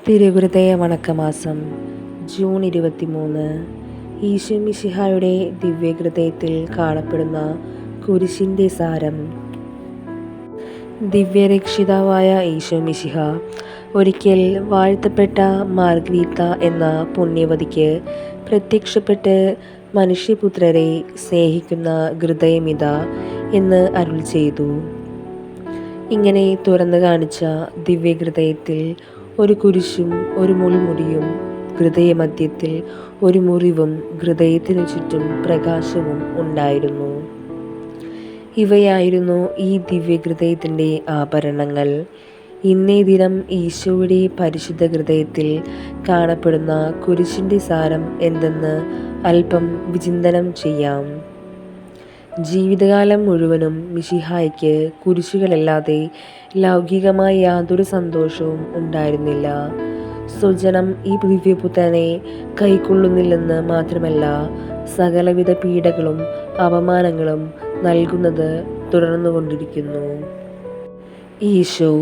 തിരുഹൃദയ വണക്കമാസം June 23. Isho മിശിഹായുടെ ദിവ്യഹൃദയത്തിൽ കാണപ്പെടുന്ന കുരിശിൻ്റെ സാരം. ദിവ്യരക്ഷിതാവായ ഈശോ മിശിഹ ഒരിക്കൽ വാഴ്ത്തപ്പെട്ട മാർഗ്രീത്ത എന്ന പുണ്യവതിക്ക് പ്രത്യക്ഷപ്പെട്ട് മനുഷ്യപുത്രരെ സ്നേഹിക്കുന്ന ഹൃദയമിതാ എന്ന് അരുൾ ചെയ്തു. ഇങ്ങനെ തുറന്നു കാണിച്ച ദിവ്യഹൃദയത്തിൽ ഒരു കുരിശും ഒരു മുൾമുടിയും, ഹൃദയമധ്യത്തിൽ ഒരു മുറിവും ഹൃദയത്തിനു ചുറ്റും പ്രകാശവും ഉണ്ടായിരുന്നു. ഇവയായിരുന്നു ഈ ദിവ്യഹൃദയത്തിൻ്റെ ആഭരണങ്ങൾ. ഇന്നേ ദിനം ഈശോയുടെ പരിശുദ്ധ ഹൃദയത്തിൽ കാണപ്പെടുന്ന കുരിശിൻ്റെ സാരം എന്തെന്ന് അല്പം വിചിന്തനം ചെയ്യാം. ജീവിതകാലം മുഴുവനും മിശിഹായ്ക്ക് കുരിശുകളല്ലാതെ ലൗകികമായ യാതൊരു സന്തോഷവും ഉണ്ടായിരുന്നില്ല. സ്വജനം ഈ ദിവ്യപുത്രനെ കൈക്കൊള്ളുന്നില്ലെന്ന് മാത്രമല്ല, സകലവിധ പീഡകളും അപമാനങ്ങളും നൽകുന്നത് തുടർന്നുകൊണ്ടിരിക്കുന്നു. ഈശോ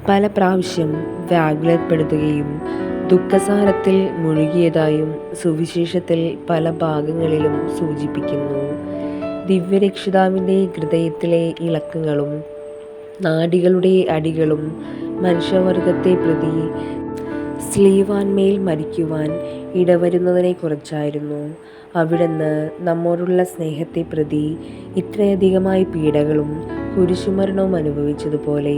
പല പ്രാവശ്യം വ്യാകുലപ്പെടുത്തുകയും ദുഃഖസാരത്തിൽ മുഴുകിയതായും സുവിശേഷത്തിൽ പല ഭാഗങ്ങളിലും സൂചിപ്പിക്കുന്നു. ദിവ്യരക്ഷിതാവിൻ്റെ ഹൃദയത്തിലെ ഇളക്കങ്ങളും നാഡികളുടെ അടികളും മനുഷ്യവർഗത്തെ പ്രതി സ്ലീവാൻമേൽ മരിക്കുവാൻ ഇടവരുന്നതിനെക്കുറിച്ചായിരുന്നു. അവിടുന്ന് നമ്മോടുള്ള സ്നേഹത്തെ പ്രതി ഇത്രയധികമായി പീഡകളും കുരിശുമരണവും അനുഭവിച്ചതുപോലെ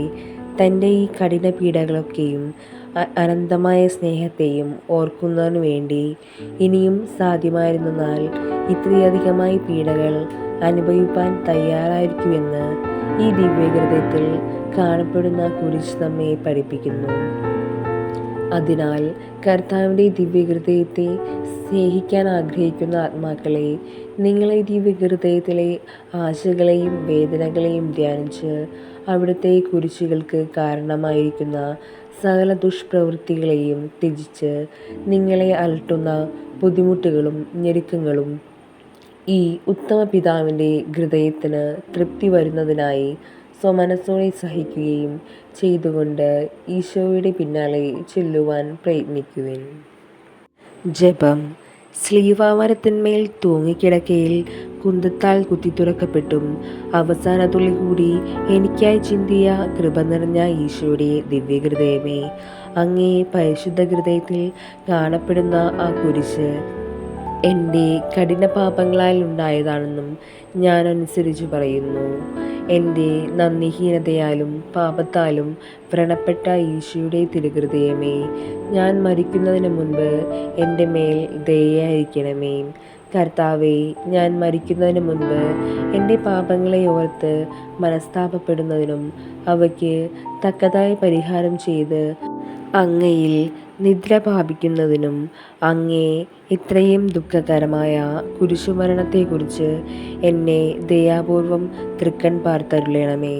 തൻ്റെ ഈ കഠിന പീഡകളൊക്കെയും അനന്തമായ സ്നേഹത്തെയും ഓർക്കുന്നതിനു വേണ്ടി ഇനിയും സാധ്യമായിരുന്നാൽ ഇത്രയധികമായി പീഡകൾ അനുഭവിപ്പാൻ തയ്യാറായിരിക്കുമെന്ന് ഈ ദിവ്യഹൃദയത്തിൽ കാണപ്പെടുന്ന കുരിശ് നമ്മെ പഠിപ്പിക്കുന്നു. അതിനാൽ കർത്താവിൻ്റെ ദിവ്യഹൃദയത്തെ സ്നേഹിക്കാൻ ആഗ്രഹിക്കുന്ന ആത്മാക്കളെ, നിങ്ങളെ ദിവ്യഹൃദയത്തിലെ ആശകളെയും വേദനകളെയും ധ്യാനിച്ച് അവിടുത്തെ കുരിശുകൾക്ക് കാരണമായിരിക്കുന്ന സകല ദുഷ്പ്രവൃത്തികളെയും ത്യജിച്ച് നിങ്ങളെ അലട്ടുന്ന ബുദ്ധിമുട്ടുകളും ഞെരുക്കങ്ങളും ഈ ഉത്തമ പിതാവിൻ്റെ ഹൃദയത്തിന് തൃപ്തി വരുന്നതിനായി സ്വമനസ്സോടെ സഹിക്കുകയും ചെയ്തുകൊണ്ട് ഈശോയുടെ പിന്നാലെ ചെല്ലുവാൻ പ്രയത്നിക്കുവിൻ. ജപം. സ്ലീവാമരത്തിന്മേൽ തൂങ്ങിക്കിടക്കയിൽ കുന്തത്താൽ കുത്തിത്തുറക്കപ്പെട്ടും അവസാന തുള്ളി കൂടി എനിക്കായി ചിന്തിയ കൃപ നിറഞ്ഞ ഈശോയുടെ ദിവ്യഹൃദയമേ, അങ്ങേ പരിശുദ്ധ ഹൃദയത്തിൽ കാണപ്പെടുന്ന ആ കുരിശ് എൻ്റെ കഠിന പാപങ്ങളാൽ ഉണ്ടായതാണെന്നും ഞാൻ അനുസരിച്ചു പറയുന്നു. എൻ്റെ നന്ദിഹീനതയാലും പാപത്താലും വ്രണപ്പെട്ട ഈശോയുടെ തിരുഹൃദയമേ, ഞാൻ മരിക്കുന്നതിന് മുൻപ് എൻ്റെ മേൽ ദയയായിരിക്കണമേ. കർത്താവേ, ഞാൻ മരിക്കുന്നതിന് മുൻപ് എൻ്റെ പാപങ്ങളെ ഓർത്ത് മനസ്താപപ്പെടുന്നതിനും അവയ്ക്ക് തക്കതായ പരിഹാരം ചെയ്ത് അങ്ങയിൽ നിദ്ര പ്രാപിക്കുന്നതിനും അങ്ങേ ഇത്രയും ദുഃഖകരമായ കുരിശുമരണത്തെക്കുറിച്ച് എന്നെ ദയാപൂർവം തൃക്കൺ പാർത്തരുളണമേ.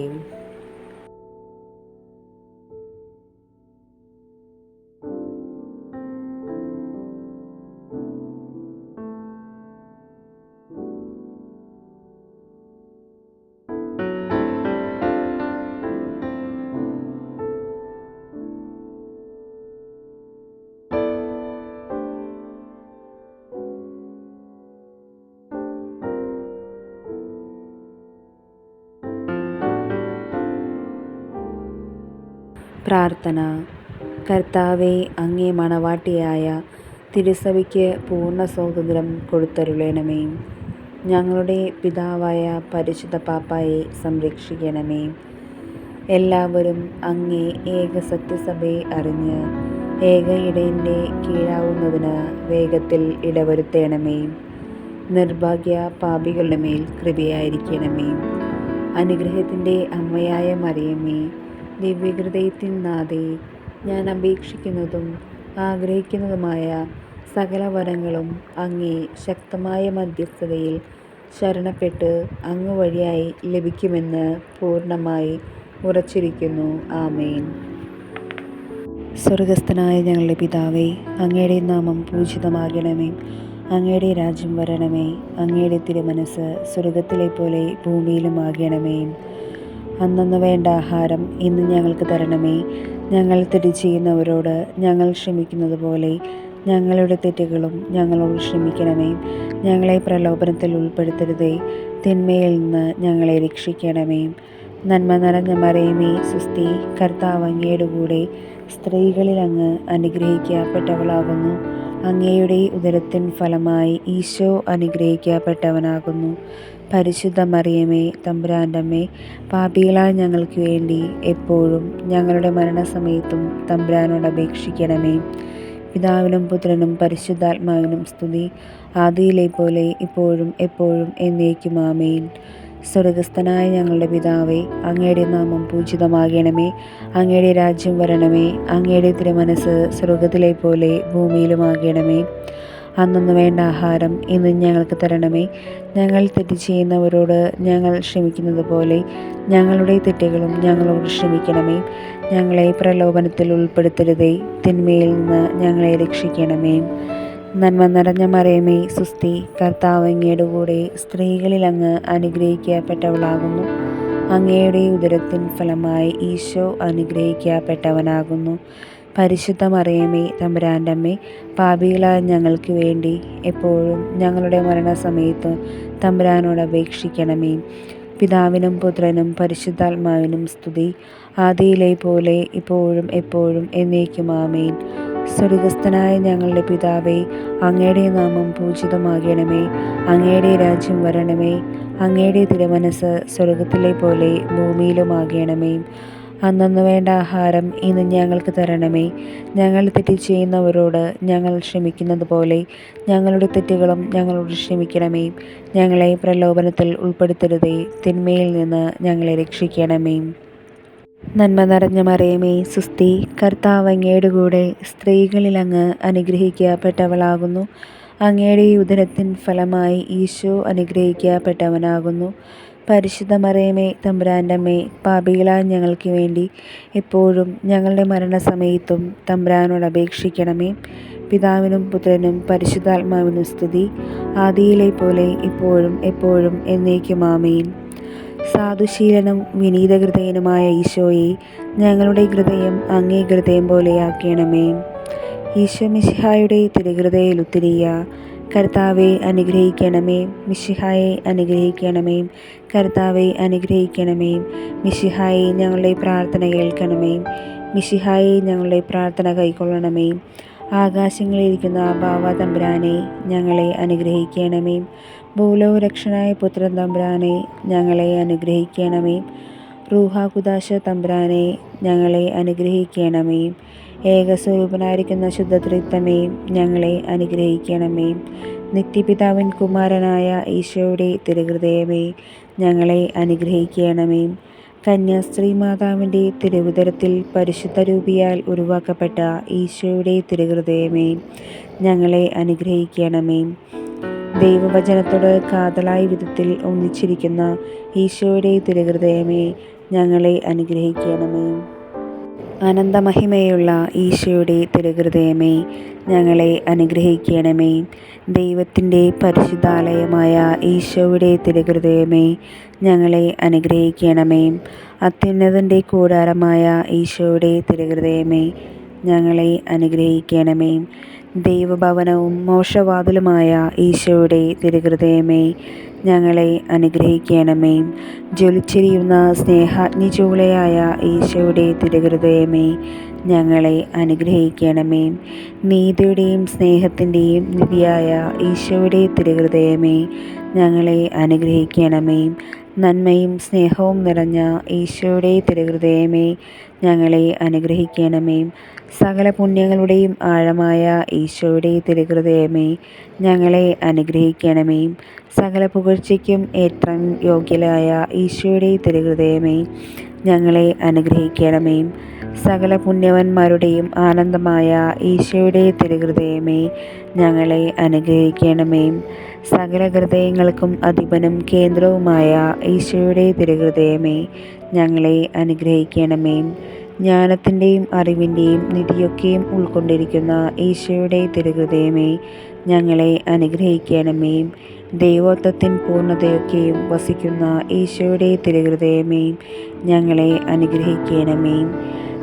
പ്രാർത്ഥന. കർത്താവേ, അങ്ങേ മണവാട്ടിയായ തിരുസഭയ്ക്ക് പൂർണ്ണ സ്വാതന്ത്ര്യം കൊടുത്തരുളണമേ. ഞങ്ങളുടെ പിതാവായ പരിശുദ്ധ പാപ്പായെ സംരക്ഷിക്കണമേ. എല്ലാവരും അങ്ങേ ഏക സത്യസഭയെ അറിഞ്ഞ് ഏക ഇടയൻ്റെ കീഴാവുന്നതിന് വേഗത്തിൽ ഇടവരുത്തണമേ. നിർഭാഗ്യ പാപികളുടെ മേൽ കൃപയായിരിക്കണമേ. അനുഗ്രഹത്തിൻ്റെ അമ്മയായ മറിയമേ, ദിവ്യഹൃദയത്തിൻ നാഥേ, ഞാൻ അപേക്ഷിക്കുന്നതും ആഗ്രഹിക്കുന്നതുമായ സകല വരങ്ങളും അങ്ങേ ശക്തമായ മധ്യസ്ഥതയിൽ ശരണപ്പെട്ട് അങ്ങ് വഴിയായി ലഭിക്കുമെന്ന് പൂർണ്ണമായി ഉറച്ചിരിക്കുന്നു. ആമേൻ. സ്വർഗസ്ഥനായ ഞങ്ങളുടെ പിതാവേ, അങ്ങയുടെ നാമം പൂജിതമാകണമേ. അങ്ങയുടെ രാജ്യം വരണമേ. അങ്ങയുടെ തിരുമനസ്സ് സ്വർഗത്തിലെ പോലെ ഭൂമിയിലും ആകണമേ. അന്നന്ന് വേണ്ട ആഹാരം ഇന്ന് ഞങ്ങൾക്ക് തരണമേ. ഞങ്ങൾ തെറ്റ് ചെയ്യുന്നവരോട് ഞങ്ങൾ ക്ഷമിക്കുന്നത് പോലെ ഞങ്ങളുടെ തെറ്റുകളും ഞങ്ങളോട് ക്ഷമിക്കണമേ. ഞങ്ങളെ പ്രലോഭനത്തിൽ ഉൾപ്പെടുത്തരുതേ, തിന്മയിൽ നിന്ന് ഞങ്ങളെ രക്ഷിക്കണമേ. നന്മ നിറഞ്ഞ മറിയമേ, സുസ്തി, കർത്താവ് അങ്ങയുടെ കൂടെ സ്ത്രീകളിൽ അങ്ങ് അനുഗ്രഹിക്കപ്പെട്ടവളാകുന്നു. അങ്ങയുടെ ഉദരത്തിൻ ഫലമായി ഈശോ അനുഗ്രഹിക്കപ്പെട്ടവനാകുന്നു. പരിശുദ്ധ മറിയമേ, തമ്പുരാൻ്റെ അമ്മേ, പാപികളായ ഞങ്ങൾക്ക് വേണ്ടി എപ്പോഴും ഞങ്ങളുടെ മരണസമയത്തും തമ്പുരാനോട് അപേക്ഷിക്കണമേ. പിതാവിനും പുത്രനും പരിശുദ്ധാത്മാവിനും സ്തുതി, ആദിയിലെ പോലെ ഇപ്പോഴും എപ്പോഴും എന്നേക്കും ആമേൻ. സ്വർഗസ്ഥനായ ഞങ്ങളുടെ പിതാവേ, അങ്ങയുടെ നാമം പൂജിതമാകണമേ. അങ്ങയുടെ രാജ്യം വരണമേ. അങ്ങയുടെ തിരുമനസ്സ് സ്വർഗത്തിലെ പോലെ ഭൂമിയിലുമാകണമേ. അന്നന്ന് വേണ്ട ആഹാരം ഇന്ന് ഞങ്ങൾക്ക് തരണമേ. ഞങ്ങൾ തെറ്റ് ചെയ്യുന്നവരോട് ഞങ്ങൾ ക്ഷമിക്കുന്നത് പോലെ ഞങ്ങളുടെ തെറ്റുകളും ഞങ്ങളോട് ക്ഷമിക്കണമേ. ഞങ്ങളെ പ്രലോഭനത്തിൽ ഉൾപ്പെടുത്തരുതേ, തിന്മയിൽ നിന്ന് ഞങ്ങളെ രക്ഷിക്കണമേ. നന്മ നിറഞ്ഞ മറിയമേ, സുസ്തി, കർത്താവ് അങ്ങയുടെ കൂടെ സ്ത്രീകളിൽ അങ്ങ് അനുഗ്രഹിക്കപ്പെട്ടവളാകുന്നു. അങ്ങയുടെ ഉദരത്തിൻ ഫലമായി ഈശോ അനുഗ്രഹിക്കപ്പെട്ടവനാകുന്നു. പരിശുദ്ധ മറിയമേ, തമ്പുരാൻ്റെ അമ്മേ, പാപികളായ ഞങ്ങൾക്ക് വേണ്ടി എപ്പോഴും ഞങ്ങളുടെ മരണസമയത്ത് തമ്പുരാനോട് അപേക്ഷിക്കണമേ. പിതാവിനും പുത്രനും പരിശുദ്ധാത്മാവിനും സ്തുതി, ആദിയിലെ പോലെ ഇപ്പോഴും എപ്പോഴും എന്നേക്കും ആമേൻ. സ്വർഗസ്ഥനായ ഞങ്ങളുടെ പിതാവേ, അങ്ങയുടെ നാമം പൂജിതമാകണമേ. അങ്ങയുടെ രാജ്യം വരണമേ. അങ്ങയുടെ തിരുമനസ്സ് സ്വർഗത്തിലെ പോലെ ഭൂമിയിലുമാകണമേ. അന്നന്ന് വേണ്ട ആഹാരം ഇന്ന് ഞങ്ങൾക്ക് തരണമേ. ഞങ്ങൾ തെറ്റ് ചെയ്യുന്നവരോട് ഞങ്ങൾ ക്ഷമിക്കുന്നത് പോലെ ഞങ്ങളുടെ തെറ്റുകളും ഞങ്ങളോട് ക്ഷമിക്കണമേ. ഞങ്ങളെ പ്രലോഭനത്തിൽ ഉൾപ്പെടുത്തരുതേ, തിന്മയിൽ നിന്ന് ഞങ്ങളെ രക്ഷിക്കണമേ. നന്മ നിറഞ്ഞ മറിയമേ, സുസ്തി, കർത്താവ് അങ്ങയുടെ കൂടെ സ്ത്രീകളിൽ അങ്ങ് അനുഗ്രഹിക്കപ്പെട്ടവളാകുന്നു. അങ്ങയുടെ ഉദരത്തിൻ ഫലമായി ഈശോ അനുഗ്രഹിക്കപ്പെട്ടവനാകുന്നു. പരിശുദ്ധ മറിയമേ, തമ്പുരാൻ്റെ അമ്മേ, പാപികളായ ഞങ്ങൾക്ക് വേണ്ടി എപ്പോഴും ഞങ്ങളുടെ മരണസമയത്തും തമ്പുരാനോട് അപേക്ഷിക്കണമേ. പിതാവിനും പുത്രനും പരിശുദ്ധാത്മാവിനും സ്തുതി, ആദിയിലെ പോലെ ഇപ്പോഴും എപ്പോഴും എന്നേക്കും ആമേൻ. സാധുശീലനും വിനീതഹൃദയനുമായ ഈശോയെ, ഞങ്ങളുടെ ഹൃദയം അങ്ങേ ഹൃദയം പോലെയാക്കണമേ. ഈശോ മിശിഹായുടെ തിരുഹൃദയിൽ ഉത്തിരിയ കർത്താവെ അനുഗ്രഹിക്കണമേ. മിശിഹായെ അനുഗ്രഹിക്കണമേ. കർത്താവെ അനുഗ്രഹിക്കണമേ. മിശിഹായെ ഞങ്ങളുടെ പ്രാർത്ഥന കേൾക്കണമേ. മിശിഹായെ ഞങ്ങളുടെ പ്രാർത്ഥന കൈക്കൊള്ളണമേ. ആകാശങ്ങളിലിരിക്കുന്ന ബാവ തമ്പുരാനെ, ഞങ്ങളെ അനുഗ്രഹിക്കണമേ. ഭൂലോകരക്ഷനായ പുത്രൻ തമ്പുരാനെ, ഞങ്ങളെ അനുഗ്രഹിക്കണമേ. റൂഹാകുദാശ തമ്പുരാനെ, ഞങ്ങളെ അനുഗ്രഹിക്കണമേ. ഏകസ്വരൂപനായിരിക്കുന്ന ശുദ്ധത്രിത്വമേ, ഞങ്ങളെ അനുഗ്രഹിക്കണമേ. നിത്യപിതാവിൻ കുമാരനായ ഈശോയുടെ തിരുഹൃദയമേ, ഞങ്ങളെ അനുഗ്രഹിക്കണമേ. കന്യാസ്ത്രീ മാതാവിൻ്റെ തിരുവുദരത്തിൽ പരിശുദ്ധ രൂപിയാൽ ഉരുവാക്കപ്പെട്ട ഈശോയുടെ തിരുഹൃദയമേ, ഞങ്ങളെ അനുഗ്രഹിക്കണമേ. ദൈവവചനത്തോട് കാതലായ വിധത്തിൽ ഒന്നിച്ചിരിക്കുന്ന ഈശോയുടെ തിരുഹൃദയമേ, ഞങ്ങളെ അനുഗ്രഹിക്കണമേ. അനന്തമഹിമയുള്ള ഈശോയുടെ തിരുഹൃദയമേ, ഞങ്ങളെ അനുഗ്രഹിക്കണമേ. ദൈവത്തിൻ്റെ പരിശുദ്ധാലയമായ ഈശോയുടെ തിരുഹൃദയമേ, ഞങ്ങളെ അനുഗ്രഹിക്കണമേ. അത്യുന്നതൻ്റെ കൂടാരമായ ഈശോയുടെ തിരുഹൃദയമേ, ഞങ്ങളെ അനുഗ്രഹിക്കണമേ. ദൈവഭവനവും മോക്ഷവാതിലുമായ ഈശോയുടെ തിരുഹൃദയമേ, ഞങ്ങളെ അനുഗ്രഹിക്കണമേ. ജ്വലിച്ചിരിയുന്ന സ്നേഹാഗ്നിചൂളയായ ഈശോയുടെ തിരുഹൃദയമേ, ഞങ്ങളെ അനുഗ്രഹിക്കണമേ. നീതിയുടെയും സ്നേഹത്തിൻ്റെയും നിധിയായ ഈശോയുടെ തിരുഹൃദയമേ, ഞങ്ങളെ അനുഗ്രഹിക്കണമേ. നന്മയും സ്നേഹവും നിറഞ്ഞ ഈശോയുടെ തിരുഹൃദയമേ, ഞങ്ങളെ അനുഗ്രഹിക്കണമേ. സകല പുണ്യങ്ങളുടെയും ആഴമായ ഈശോയുടെ തിരുഹൃദയമേ, ഞങ്ങളെ അനുഗ്രഹിക്കണമേ. സകല പുകഴ്ചയ്ക്കും ഏറ്റവും യോഗ്യനായ ഈശോയുടെ തിരുഹൃദയമേ, ഞങ്ങളെ അനുഗ്രഹിക്കണമേ. സകല പുണ്യവന്മാരുടെയും ആനന്ദമായ ഈശോയുടെ തിരുഹൃദയമേ, ഞങ്ങളെ അനുഗ്രഹിക്കണമേ. സകല ഹൃദയങ്ങൾക്കും അധിപനും കേന്ദ്രവുമായ ഈശോയുടെ തിരുഹൃദയമേ, ഞങ്ങളെ അനുഗ്രഹിക്കണമേ. ജ്ഞാനത്തിൻ്റെയും അറിവിൻ്റെയും നിധിയൊക്കെയും ഉൾക്കൊണ്ടിരിക്കുന്ന ഈശോയുടെ തിരുഹൃദയമേ, ഞങ്ങളെ അനുഗ്രഹിക്കണമേ. ദൈവത്വത്തിൻ പൂർണ്ണതയൊക്കെയും വസിക്കുന്ന ഈശോയുടെ തിരുഹൃദയമേ, ഞങ്ങളെ അനുഗ്രഹിക്കണമേ.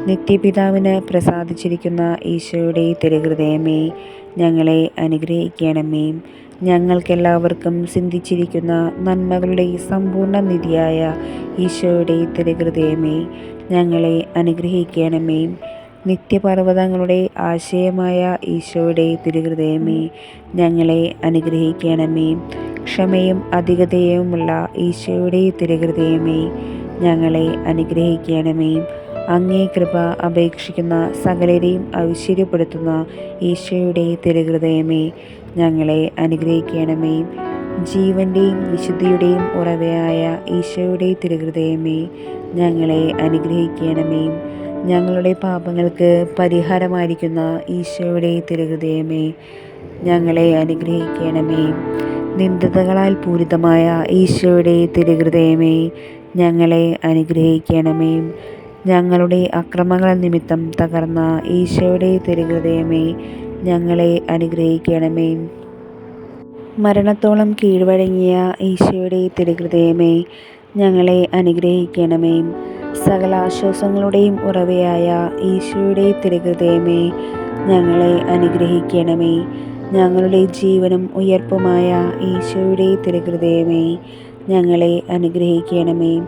നിത്യപിതാവിന് പ്രസാദിച്ചിരിക്കുന്ന ഈശോയുടെ തിരുഹൃദയമേ, ഞങ്ങളെ അനുഗ്രഹിക്കണമേ. ഞങ്ങൾക്കെല്ലാവർക്കും സിദ്ധിച്ചിരിക്കുന്ന നന്മകളുടെ സമ്പൂർണ്ണ നിധിയായ ഈശോയുടെ തിരുഹൃദയമേ, ഞങ്ങളെ അനുഗ്രഹിക്കണമേ. നിത്യപർവ്വതങ്ങളുടെ ആശയമായ ഈശോയുടെ തിരുഹൃദയമേ, ഞങ്ങളെ അനുഗ്രഹിക്കണമേ. ക്ഷമയും അധികതയുമുള്ള ഈശോയുടെ തിരുഹൃദയമേ, ഞങ്ങളെ അനുഗ്രഹിക്കണമേ. അങ്ങേ കൃപ അപേക്ഷിക്കുന്ന സകലരെയും ഐശ്വര്യപ്പെടുത്തുന്ന ഈശോയുടെ തിരുഹൃദയമേ, ഞങ്ങളെ അനുഗ്രഹിക്കണമേ. ജീവൻ്റെയും വിശുദ്ധിയുടെയും ഉറവയായ ഈശോയുടെ തിരുഹൃദയമേ, ഞങ്ങളെ അനുഗ്രഹിക്കണമേ. ഞങ്ങളുടെ പാപങ്ങൾക്ക് പരിഹാരമായിരിക്കുന്ന ഈശോയുടെ തിരുഹൃദയമേ, ഞങ്ങളെ അനുഗ്രഹിക്കണമേ. നിന്ദതകളാൽ പൂരിതമായ ഈശോയുടെ തിരുഹൃദയമേ, ഞങ്ങളെ അനുഗ്രഹിക്കണമേ. ഞങ്ങളുടെ അക്രമങ്ങൾ നിമിത്തം തകർന്ന ഈശോയുടെ തിരുഹൃദയമേ, ഞങ്ങളെ അനുഗ്രഹിക്കണമേ. മരണത്തോളം കീഴ്വഴങ്ങിയ ഈശോയുടെ തിരുഹൃദയമേ, ഞങ്ങളെ അനുഗ്രഹിക്കണമേ. സകല ആശ്വാസങ്ങളുടെയും ഉറവയായ ഈശോയുടെ തിരുഹൃദയമേ, ഞങ്ങളെ അനുഗ്രഹിക്കണമേ. ഞങ്ങളുടെ ജീവനും ഉയർപ്പുമായ ഈശോയുടെ തിരുഹൃദയമേ, ഞങ്ങളെ അനുഗ്രഹിക്കണമേ.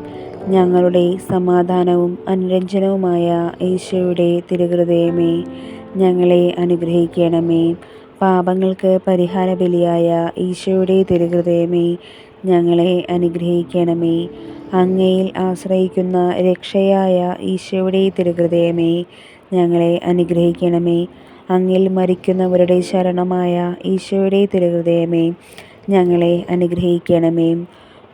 ഞങ്ങളുടെ സമാധാനവും അനുരഞ്ജനവുമായ ഈശോയുടെ തിരുഹൃദയമേ, ഞങ്ങളെ അനുഗ്രഹിക്കണമേ. പാപങ്ങൾക്ക് പരിഹാര ബലിയായ ഈശോയുടെ തിരുഹൃദയമേ, ഞങ്ങളെ അനുഗ്രഹിക്കണമേ. അങ്ങയിൽ ആശ്രയിക്കുന്ന രക്ഷയായ ഈശോയുടെ തിരുഹൃദയമേ, ഞങ്ങളെ അനുഗ്രഹിക്കണമേ. അങ്ങിൽ മരിക്കുന്നവരുടെ ശരണമായ ഈശോയുടെ തിരുഹൃദയമേ, ഞങ്ങളെ അനുഗ്രഹിക്കണമേ.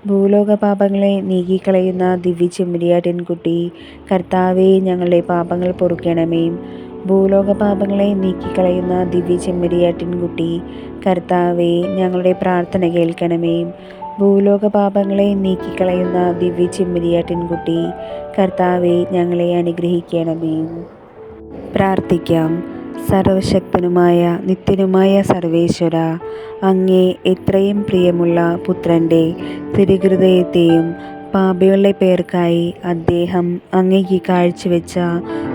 ഭൂലോക പാപങ്ങളെ നീക്കിക്കളയുന്ന ദിവ്യ ചെമ്മരിയാട്ടിൻകുട്ടി, കർത്താവേ, ഞങ്ങളുടെ പാപങ്ങൾ പൊറുക്കണമേ. ഭൂലോക പാപങ്ങളെ നീക്കിക്കളയുന്ന ദിവ്യ ചെമ്മരിയാട്ടിൻകുട്ടി, കർത്താവേ, ഞങ്ങളുടെ പ്രാർത്ഥന കേൾക്കണമേ. ഭൂലോക പാപങ്ങളെ നീക്കിക്കളയുന്ന ദിവ്യ ചെമ്മരിയാട്ടിൻകുട്ടി, കർത്താവേ, ഞങ്ങളെ അനുഗ്രഹിക്കണമേ. പ്രാർത്ഥിക്കാം. സർവശക്തനുമായ നിത്യനുമായ സർവേശ്വര, അങ്ങേ എത്രയും പ്രിയമുള്ള പുത്രൻ്റെ തിരുഹൃദയത്തെയും പാപികളുടെ പേർക്കായി അദ്ദേഹം അങ്ങേക്ക് കാഴ്ചവെച്ച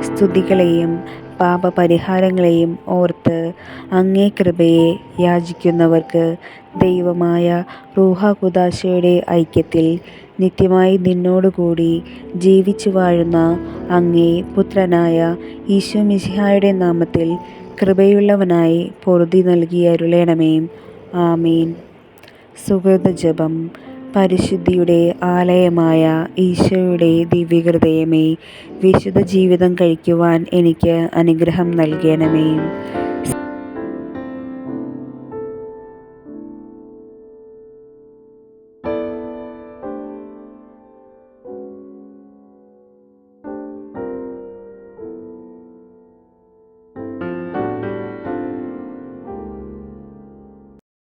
സ്തുതികളെയും പാപപരിഹാരങ്ങളെയും ഓർത്ത് അങ്ങേ കൃപയെ യാചിക്കുന്നവർക്ക് ദൈവമായ റൂഹ ഖുദാശയുടെ ഐക്യത്തിൽ നിത്യമായി നിന്നോടുകൂടി ജീവിച്ചു വാഴുന്ന അങ്ങേ പുത്രനായ ഈശോ മിശിഹായുടെ നാമത്തിൽ കൃപയുള്ളവനായി പൊറുതി നൽകി അരുളണമേ. ആമീൻ. സുഗതജപം. പരിശുദ്ധിയുടെ ആലയമായ ഈശോയുടെ ദിവ്യഹൃദയമേ, വിശുദ്ധ ജീവിതം കഴിക്കുവാൻ എനിക്ക് അനുഗ്രഹം നൽകണമേ.